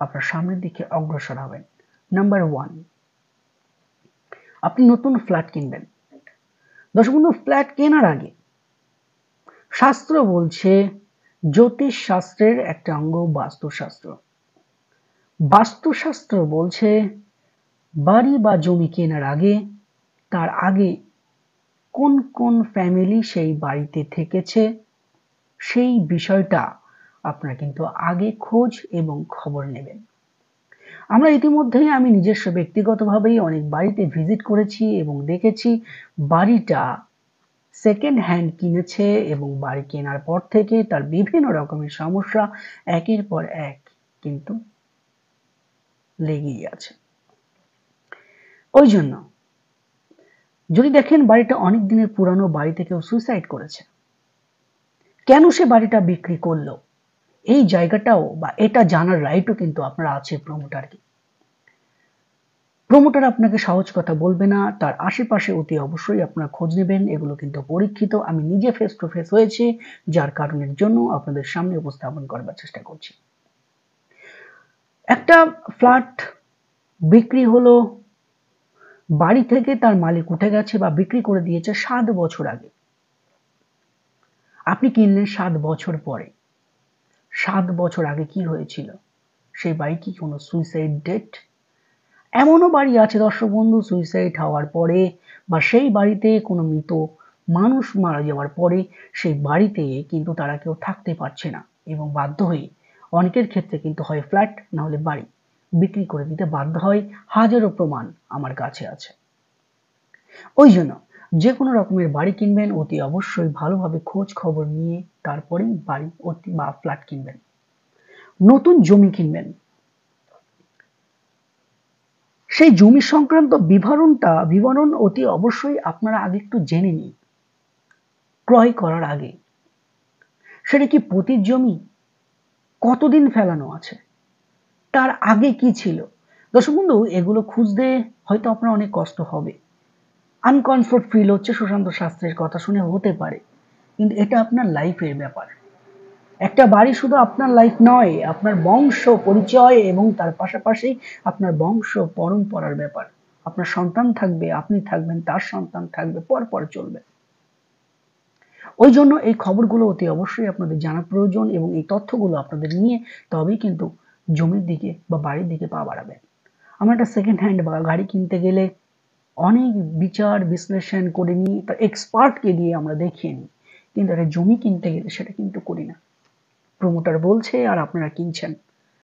আপনার সামনের দিকে অগ্রসর হবেন। নাম্বার 1, আপনি নতুন ফ্ল্যাট কিনবেন। দর্শক বন্ধু, ফ্ল্যাট কেনার আগে শাস্ত্র বলছে, জ্যোতিষ শাস্ত্রের একটা অঙ্গ বাস্তুশাস্ত্র। বাস্তুশাস্ত্র বলছে বাড়ি বা জমি কেনার আগে, তার আগে কোন কোন ফ্যামিলি সেই বাড়িতে থেকেছে সেই বিষয়টা আপনারা কিন্তু আগে খোঁজ এবং খবর নেবেন। আমরা ইতিমধ্যেই আমি নিজস্ব ব্যক্তিগতভাবেই অনেক বাড়িতে ভিজিট করেছি এবং দেখেছি বাড়িটা সেকেন্ড হ্যান্ড কিনেছে এবং বাড়ি কেনার পর থেকে তার বিভিন্ন রকমের সমস্যা একের পর এক কিন্তু লেগেই আছে। ওই জন্য যদি দেখেন বাড়িটা অনেক দিনের পুরানো, বাড়িতে কেউ সুইসাইড করেছে, কেন সে বাড়িটা বিক্রি করলো, এই জায়গাটাও বা এটা জানার রাইটও কিন্তু আপনার আছে প্রমোটারকে। প্রমোটার আপনাকে সহজ কথা বলবে না, তার আশেপাশে অতি অবশ্যই আপনারা খোঁজ নেবেন। এগুলো কিন্তু পরীক্ষিত, আমি নিজে ফেস টু ফেস হয়েছি, যার কারণের জন্য আপনাদের সামনে উপস্থাপন করবার চেষ্টা করছি। একটা ফ্ল্যাট বিক্রি হলো, বাড়ি থেকে তার মালিক উঠে গেছে বা বিক্রি করে দিয়েছে 7 বছর আগে। আপনি কিনলেন 7 বছর পরে। 7 বছর আগে কি হয়েছিল? সেই বাড়ি কি কোনো সুইসাইড ডেট? এমনও বাড়ি আছে দর্শক বন্ধু, সুইসাইড হওয়ার পরে বা সেই বাড়িতে কোনো মৃত মানুষ মারা যাওয়ার পরে সেই বাড়িতে কিন্তু তারা কেউ থাকতে পারছে না এবং বাধ্য হয়ে অনেকের ক্ষেত্রে কিন্তু হয় ফ্ল্যাট না হলে বাড়ি বিক্রি করে দিতে বাধ্য হয়। হাজারো প্রমাণ আমার কাছে আছে। ওই জন্য যে কোনো রকমের বাড়ি কিনবেন অতি অবশ্যই ভালোভাবে খোঁজ খবর নিয়ে তারপরেই বাড়ি বা ফ্ল্যাট কিনবেন। নতুন জমি কিনবেন, সেই জমি সংক্রান্ত বিবরণ অতি অবশ্যই আপনারা আগে একটু জেনে নিন ক্রয় করার আগে। সেটা কি পতির জমি, কতদিন ফেলানো আছে, তার আগে কি ছিল? দর্শক বন্ধু, এগুলো খুঁজতে হয়তো আপনার অনেক কষ্ট হবে, আনকমফোর্ট ফিল হচ্ছে সুশান্ত শাস্ত্রীর কথা শুনে, হতে পারে, কিন্তু এটা আপনার লাইফের ব্যাপার। একটা বাড়ি শুধু আপনার লাইফ নয়, আপনার বংশ পরিচয় এবং তার পাশাপাশি আপনার বংশ পরম্পরার ব্যাপার। আপনার সন্তান থাকবে, আপনি থাকবেন, তার সন্তান থাকবে, পরপর চলবে। ওই জন্য এই খবরগুলো অতি অবশ্যই আপনাদের জানা প্রয়োজন এবং এই তথ্যগুলো আপনাদের নিয়ে তবেই কিন্তু জমির দিকে বা বাড়ির দিকে পা বাড়াবেন। আমরা একটা সেকেন্ড হ্যান্ড বা গাড়ি কিনতে গেলে অনেক বিচার বিশ্লেষণ করে নিই, তার এক্সপার্টকে দিয়ে আমরা দেখিয়ে নিই, কিন্তু একটা জমি কিনতে গেলে সেটা কিন্তু করি না। প্রমোটার বলছে আর আপনারা কিনছেন।